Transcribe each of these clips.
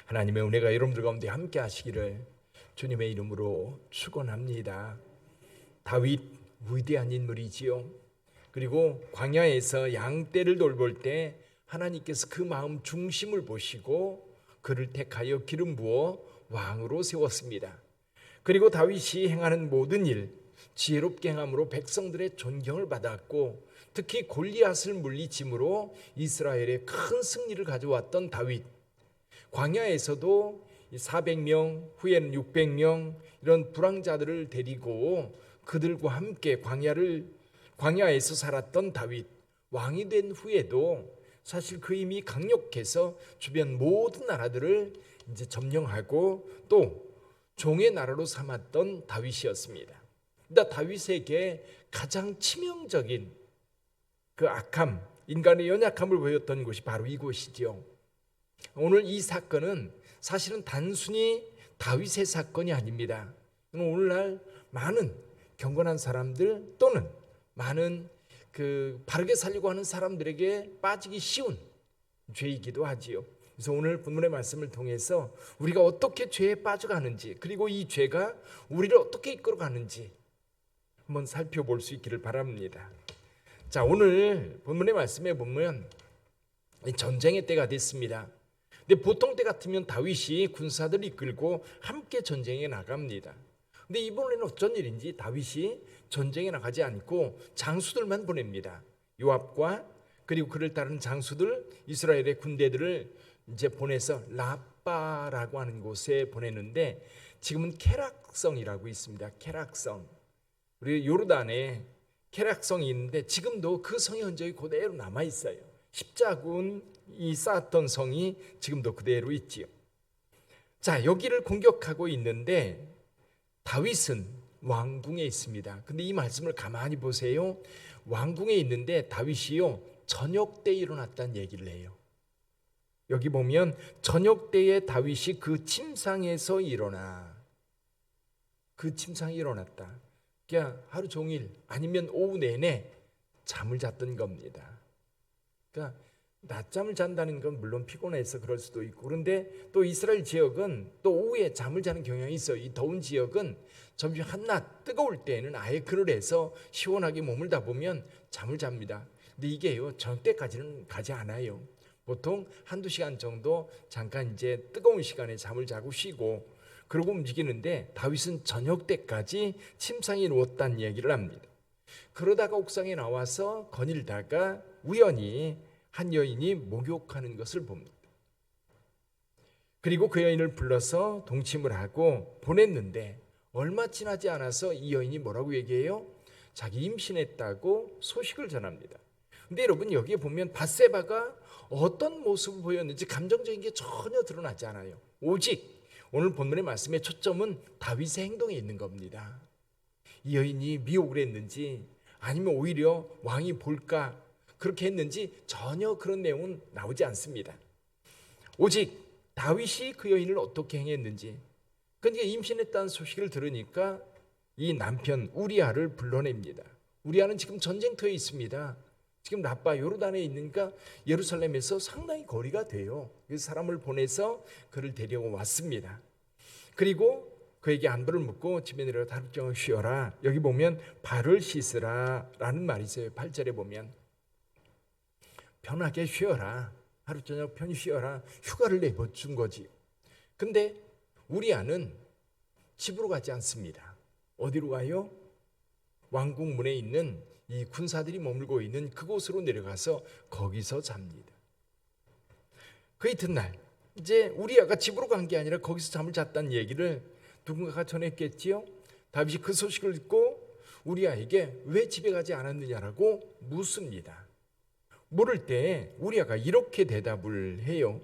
하나님의 은혜가 여러분들 가운데 함께 하시기를 주님의 이름으로 축원합니다. 다윗 위대한 인물이지요. 그리고 광야에서 양떼를 돌볼 때 하나님께서 그 마음 중심을 보시고 그를 택하여 기름 부어 왕으로 세웠습니다. 그리고 다윗이 행하는 모든 일, 지혜롭게 행함으로 백성들의 존경을 받았고, 특히 골리앗을 물리침으로 이스라엘에 큰 승리를 가져왔던 다윗. 광야에서도 400명, 후에는 600명 이런 불황자들을 데리고 그들과 함께 광야에서 살았던 다윗. 왕이 된 후에도 사실 그 힘이 강력해서 주변 모든 나라들을 이제 점령하고 또 종의 나라로 삼았던 다윗이었습니다. 그러니까 다윗에게 가장 치명적인 그 악함, 인간의 연약함을 보였던 곳이 바로 이곳이죠. 오늘 이 사건은 사실은 단순히 다윗의 사건이 아닙니다. 오늘날 많은 경건한 사람들 또는 많은 바르게 살려고 하는 사람들에게 빠지기 쉬운 죄이기도 하지요. 그래서 오늘 본문의 말씀을 통해서 우리가 어떻게 죄에 빠져가는지, 그리고 이 죄가 우리를 어떻게 이끌어가는지 한번 살펴볼 수 있기를 바랍니다. 자, 오늘 본문의 말씀에 보면 전쟁의 때가 됐습니다. 근데 보통 때 같으면 다윗이 군사들을 이끌고 함께 전쟁에 나갑니다. 근데 이번에는 어쩐 일인지 다윗이 전쟁에 나가지 않고 장수들만 보냅니다. 요압과 그리고 그를 따르는 장수들, 이스라엘의 군대들을 이제 보내서 라빠라고 하는 곳에 보내는데, 지금은 케락성이라고 있습니다. 케락성. 우리 요르단에 케락성이 있는데 지금도 그 성의 흔적이 그대로 남아 있어요. 십자군이 쌓았던 성이 지금도 그대로 있지요. 자, 여기를 공격하고 있는데 다윗은 왕궁에 있습니다. 근데 이 말씀을 가만히 보세요. 왕궁에 있는데 다윗이요, 저녁 때 일어났다는 얘기를 해요. 여기 보면 저녁 때에 다윗이 그 침상에서 일어나. 그 침상에 일어났다. 그러니까 하루 종일 아니면 오후 내내 잠을 잤던 겁니다. 그러니까 낮잠을 잔다는 건 물론 피곤해서 그럴 수도 있고, 그런데 또 이스라엘 지역은 또 오후에 잠을 자는 경향이 있어요. 이 더운 지역은 점심 한낮 뜨거울 때에는 아예 그늘에서 시원하게 머물다 보면 잠을 잡니다. 근데 이게요, 저녁 때까지는 가지 않아요. 보통 한두 시간 정도 잠깐 이제 뜨거운 시간에 잠을 자고 쉬고 그러고 움직이는데, 다윗은 저녁 때까지 침상에 누웠다는 얘기를 합니다. 그러다가 옥상에 나와서 거닐다가 우연히 한 여인이 목욕하는 것을 봅니다. 그리고 그 여인을 불러서 동침을 하고 보냈는데 얼마 지나지 않아서 이 여인이 뭐라고 얘기해요? 자기 임신했다고 소식을 전합니다. 근데 여러분, 여기에 보면 밧세바가 어떤 모습을 보였는지 감정적인 게 전혀 드러나지 않아요. 오직 오늘 본문의 말씀의 초점은 다윗의 행동에 있는 겁니다. 이 여인이 미혹을 했는지 아니면 오히려 왕이 볼까 그렇게 했는지 전혀 그런 내용은 나오지 않습니다. 오직 다윗이 그 여인을 어떻게 행했는지. 그러니까 임신했다는 소식을 들으니까 이 남편 우리아를 불러냅니다. 우리아는 지금 전쟁터에 있습니다. 지금 라빠 요르단에 있으니까 예루살렘에서 상당히 거리가 돼요. 그래서 사람을 보내서 그를 데려왔습니다. 그리고 그에게 안부를 묻고 집에 내려가 하루 종일 쉬어라. 여기 보면 발을 씻으라 라는 말이 있어요. 8절에 보면 편하게 쉬어라. 하루 저녁 편히 쉬어라. 휴가를 내준 거지. 근데 우리아는 집으로 가지 않습니다. 어디로 가요? 왕궁 문에 있는 이 군사들이 머물고 있는 그곳으로 내려가서 거기서 잡니다. 그 이튿날 이제 우리아가 집으로 간 게 아니라 거기서 잠을 잤다는 얘기를 누군가가 전했겠지요. 다윗이 그 소식을 듣고 우리아에게 왜 집에 가지 않았느냐라고 묻습니다. 물을 때 우리아가 이렇게 대답을 해요.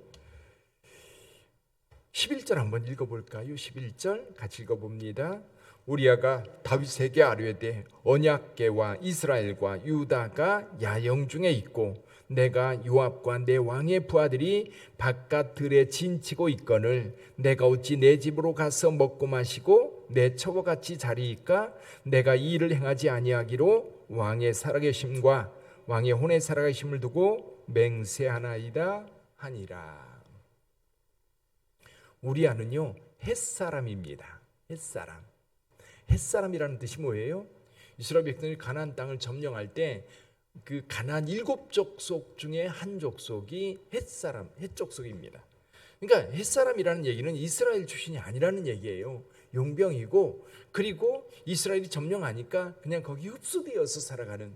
11절 한번 읽어볼까요? 11절 같이 읽어봅니다. 우리아가 다윗에게 아뢰되 언약궤와 이스라엘과 유다가 야영 중에 있고 내가 요압과 내 왕의 부하들이 바깥 들에 진치고 있거늘 내가 어찌 내 집으로 가서 먹고 마시고 내 처와 같이 자리이까? 내가 이 일을 행하지 아니하기로 왕의 살아계심과 왕의 혼의 살아계심을 두고 맹세하나이다 하니라. 우리아는요 햇사람입니다. 햇사람. 햇사람이라는 뜻이 뭐예요? 이스라엘 백성이 가나안 땅을 점령할 때 그 가나안 7족속 중에 한 족속이 햇사람, 햇족속입니다. 그러니까 햇사람이라는 얘기는 이스라엘 출신이 아니라는 얘기예요. 용병이고, 그리고 이스라엘이 점령하니까 그냥 거기 흡수되어서 살아가는.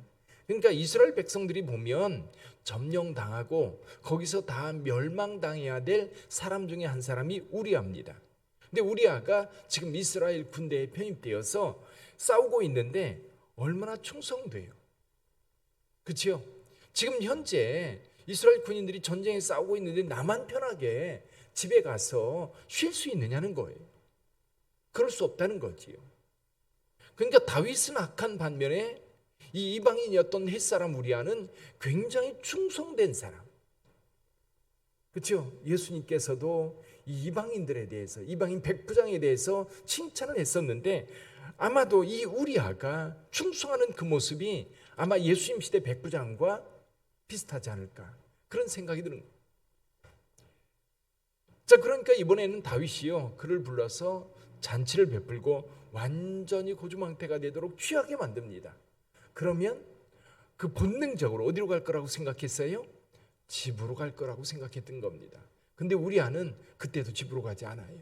그러니까 이스라엘 백성들이 보면 점령당하고 거기서 다 멸망당해야 될 사람 중에 한 사람이 우리아입니다. 근데 우리아가 지금 이스라엘 군대에 편입되어서 싸우고 있는데 얼마나 충성돼요. 그렇죠? 지금 현재 이스라엘 군인들이 전쟁에 싸우고 있는데 나만 편하게 집에 가서 쉴 수 있느냐는 거예요. 그럴 수 없다는 거지요. 그러니까 다윗은 악한 반면에 이 이방인이었던 햇사람 우리아는 굉장히 충성된 사람. 그렇죠? 예수님께서도 이 이방인들에 대해서, 이방인 백부장에 대해서 칭찬을 했었는데 아마도 이 우리아가 충성하는 그 모습이 아마 예수님 시대 백부장과 비슷하지 않을까, 그런 생각이 드는 거예요. 자, 그러니까 이번에는 다윗이요 그를 불러서 잔치를 베풀고 완전히 고주망태가 되도록 취하게 만듭니다. 그러면 그 본능적으로 어디로 갈 거라고 생각했어요? 집으로 갈 거라고 생각했던 겁니다. 근데 우리아는 그때도 집으로 가지 않아요.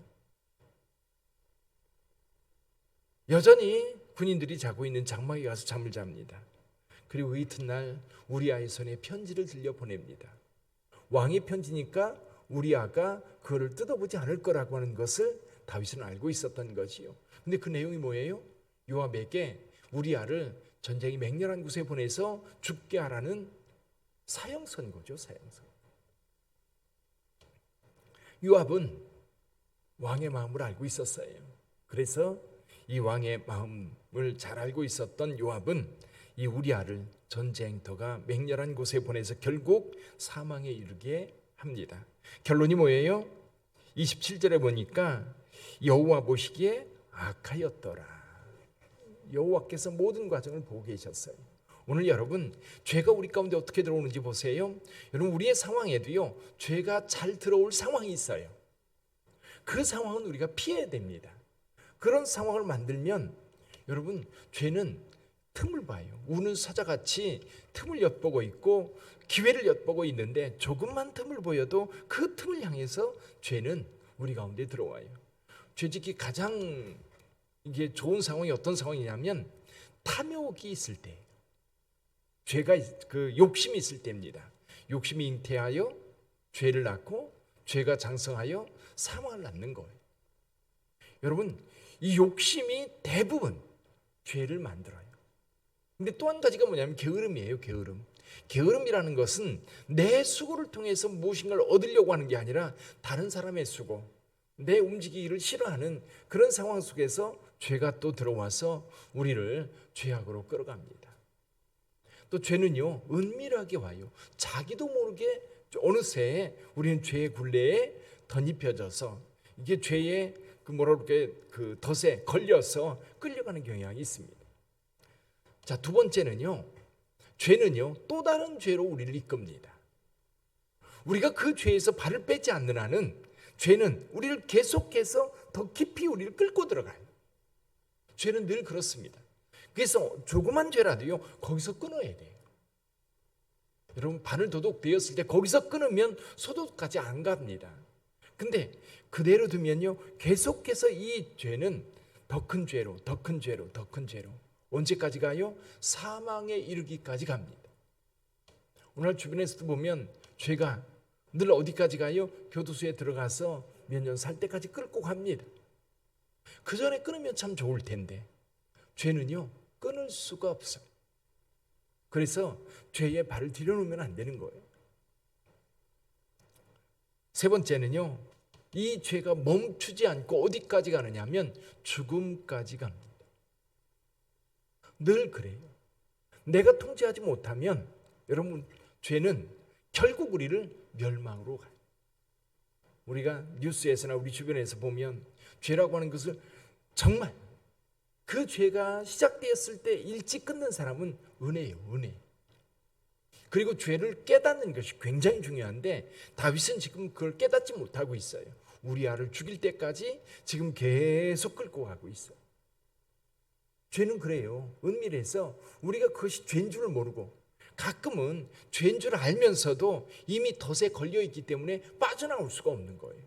여전히 군인들이 자고 있는 장막에 가서 잠을 잡니다. 그리고 이튿날 우리아의 손에 편지를 들려 보냅니다. 왕의 편지니까 우리아가 그거를 뜯어보지 않을 거라고 하는 것을 다윗은 알고 있었던 것이요. 근데 그 내용이 뭐예요? 요압에게 우리아를 전쟁이 맹렬한 곳에 보내서 죽게 하라는 사형 선고죠. 사형 선고. 요압은 왕의 마음을 알고 있었어요. 그래서 이 왕의 마음을 잘 알고 있었던 요압은 이 우리아를 전쟁터가 맹렬한 곳에 보내서 결국 사망에 이르게 합니다. 결론이 뭐예요? 27절에 보니까 여호와 보시기에 악하였더라. 여호와께서 모든 과정을 보고 계셨어요. 오늘 여러분, 죄가 우리 가운데 어떻게 들어오는지 보세요. 여러분, 우리의 상황에도요 죄가 잘 들어올 상황이 있어요. 그 상황은 우리가 피해야 됩니다. 그런 상황을 만들면 여러분, 죄는 틈을 봐요. 우는 사자같이 틈을 엿보고 있고 기회를 엿보고 있는데 조금만 틈을 보여도 그 틈을 향해서 죄는 우리 가운데 들어와요. 죄짓기 가장 이게 좋은 상황이 어떤 상황이냐면 탐욕이 있을 때, 죄가 그 욕심이 있을 때입니다. 욕심이 잉태하여 죄를 낳고 죄가 장성하여 사망을 낳는 거예요. 여러분, 이 욕심이 대부분 죄를 만들어요. 근데 또 한 가지가 뭐냐면 게으름이에요. 게으름. 게으름이라는 것은 내 수고를 통해서 무엇인가를 얻으려고 하는 게 아니라 다른 사람의 수고, 내 움직이기를 싫어하는 그런 상황 속에서 죄가 또 들어와서 우리를 죄악으로 끌어갑니다. 또 죄는요 은밀하게 와요. 자기도 모르게 어느새 우리는 죄의 굴레에 덧입혀져서 이게 죄의 그 덫에 걸려서 끌려가는 경향이 있습니다. 자, 두 번째는요, 죄는요 또 다른 죄로 우리를 이끕니다. 우리가 그 죄에서 발을 빼지 않는 한은 죄는 우리를 계속해서 더 깊이 우리를 끌고 들어가요. 죄는 늘 그렇습니다. 그래서 조그만 죄라도요 거기서 끊어야 돼요. 여러분, 바늘 도둑 되었을 때 거기서 끊으면 소독까지 안 갑니다. 근데 그대로 두면요 계속해서 이 죄는 더 큰 죄로, 더 큰 죄로, 더 큰 죄로 언제까지 가요? 사망에 이르기까지 갑니다. 오늘 주변에서도 보면 죄가 늘 어디까지 가요? 교도소에 들어가서 몇 년 살 때까지 끌고 갑니다. 그 전에 끊으면 참 좋을 텐데 죄는요 끊을 수가 없어요. 그래서 죄에 발을 들여놓으면 안 되는 거예요. 세 번째는요, 이 죄가 멈추지 않고 어디까지 가느냐 하면 죽음까지 갑니다. 늘 그래요. 내가 통제하지 못하면 여러분, 죄는 결국 우리를 멸망으로 가요. 우리가 뉴스에서나 우리 주변에서 보면 죄라고 하는 것을 정말 그 죄가 시작되었을 때 일찍 끊는 사람은 은혜예요. 은혜. 그리고 죄를 깨닫는 것이 굉장히 중요한데 다윗은 지금 그걸 깨닫지 못하고 있어요. 우리아를 죽일 때까지 지금 계속 끌고 가고 있어요. 죄는 그래요. 은밀해서 우리가 그것이 죄인 줄을 모르고, 가끔은 죄인 줄 알면서도 이미 덫에 걸려 있기 때문에 빠져나올 수가 없는 거예요.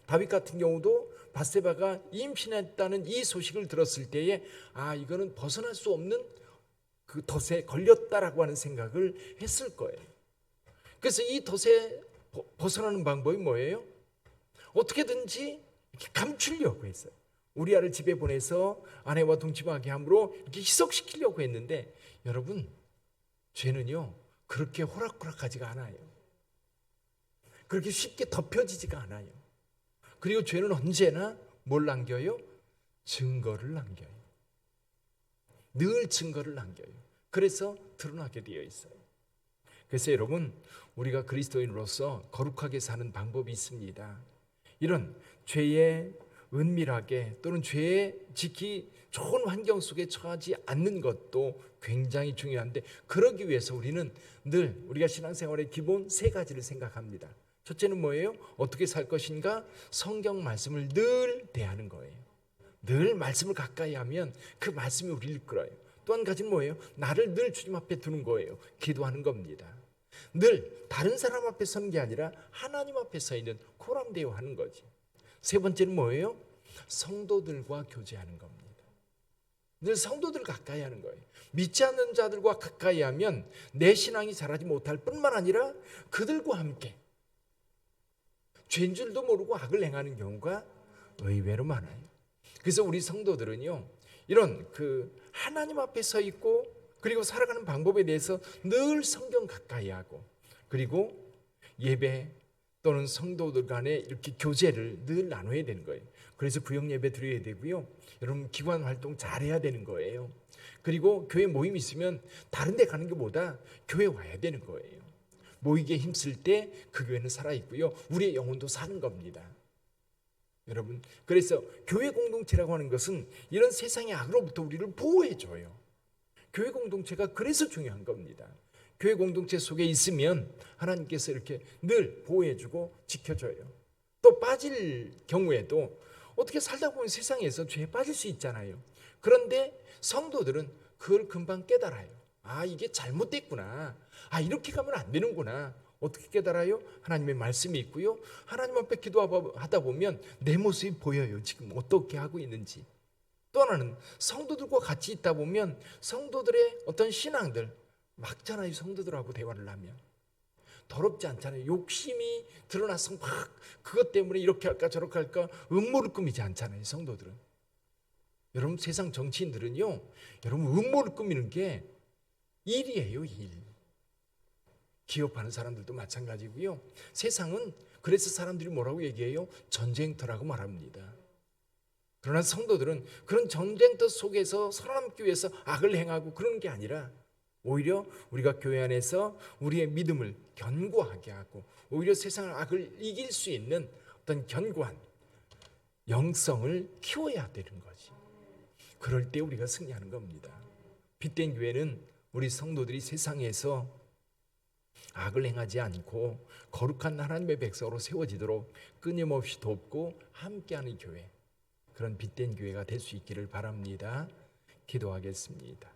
다윗 같은 경우도 바세바가 임신했다는 이 소식을 들었을 때에 이거는 벗어날 수 없는 그 덫에 걸렸다라고 하는 생각을 했을 거예요. 그래서 이 덫에 벗어나는 방법이 뭐예요? 어떻게든지 이렇게 감추려고 했어요. 우리아를 집에 보내서 아내와 동침하게 함으로 이렇게 희석시키려고 했는데, 여러분, 죄는요 그렇게 호락호락하지가 않아요. 그렇게 쉽게 덮여지지가 않아요. 그리고 죄는 언제나 뭘 남겨요? 증거를 남겨요. 늘 증거를 남겨요. 그래서 드러나게 되어 있어요. 그래서 여러분, 우리가 그리스도인으로서 거룩하게 사는 방법이 있습니다. 이런 죄에 은밀하게 또는 죄에 지키 좋은 환경 속에 처하지 않는 것도 굉장히 중요한데, 그러기 위해서 우리는 늘 우리가 신앙생활의 기본 세 가지를 생각합니다. 첫째는 뭐예요? 어떻게 살 것인가? 성경 말씀을 늘 대하는 거예요. 늘 말씀을 가까이 하면 그 말씀이 우리를 이끌어요. 또 한 가지는 뭐예요? 나를 늘 주님 앞에 두는 거예요. 기도하는 겁니다. 늘 다른 사람 앞에 서는 게 아니라 하나님 앞에 서 있는 코람데오 하는 거지. 세 번째는 뭐예요? 성도들과 교제하는 겁니다. 늘 성도들 가까이 하는 거예요. 믿지 않는 자들과 가까이 하면 내 신앙이 자라지 못할 뿐만 아니라 그들과 함께 죄인 줄도 모르고 악을 행하는 경우가 의외로 많아요. 그래서 우리 성도들은요, 이런 하나님 앞에 서 있고 그리고 살아가는 방법에 대해서 늘 성경 가까이 하고, 그리고 예배 또는 성도들 간에 이렇게 교제를 늘 나눠야 되는 거예요. 그래서 구역 예배 드려야 되고요. 여러분, 기관 활동 잘해야 되는 거예요. 그리고 교회 모임 있으면 다른 데 가는 것보다 교회 와야 되는 거예요. 모이기에 힘쓸 때 그 교회는 살아있고요, 우리의 영혼도 사는 겁니다. 여러분, 그래서 교회 공동체라고 하는 것은 이런 세상의 악으로부터 우리를 보호해줘요. 교회 공동체가 그래서 중요한 겁니다. 교회 공동체 속에 있으면 하나님께서 이렇게 늘 보호해주고 지켜줘요. 또 빠질 경우에도 어떻게 살다 보면 세상에서 죄에 빠질 수 있잖아요. 그런데 성도들은 그걸 금방 깨달아요. 이게 잘못됐구나. 이렇게 가면 안 되는구나. 어떻게 깨달아요? 하나님의 말씀이 있고요, 하나님 앞에 기도하다 보면 내 모습이 보여요. 지금 어떻게 하고 있는지. 또 하나는 성도들과 같이 있다 보면 성도들의 어떤 신앙들 막잖아요. 성도들하고 대화를 하면 더럽지 않잖아요. 욕심이 드러나서 막 그것 때문에 이렇게 할까 저렇게 할까 음모를 꾸미지 않잖아요. 성도들은. 여러분, 세상 정치인들은요, 여러분, 음모를 꾸미는 게 일이에요. 일. 기업하는 사람들도 마찬가지고요. 세상은 그래서 사람들이 뭐라고 얘기해요? 전쟁터라고 말합니다. 그러나 성도들은 그런 전쟁터 속에서 살아남기 위해서 악을 행하고 그러는 게 아니라 오히려 우리가 교회 안에서 우리의 믿음을 견고하게 하고 오히려 세상의 악을 이길 수 있는 어떤 견고한 영성을 키워야 되는 거지. 그럴 때 우리가 승리하는 겁니다. 빛된 교회는 우리 성도들이 세상에서 악을 행하지 않고 거룩한 하나님의 백성으로 세워지도록 끊임없이 돕고 함께하는 교회, 그런 빛된 교회가 될 수 있기를 바랍니다. 기도하겠습니다.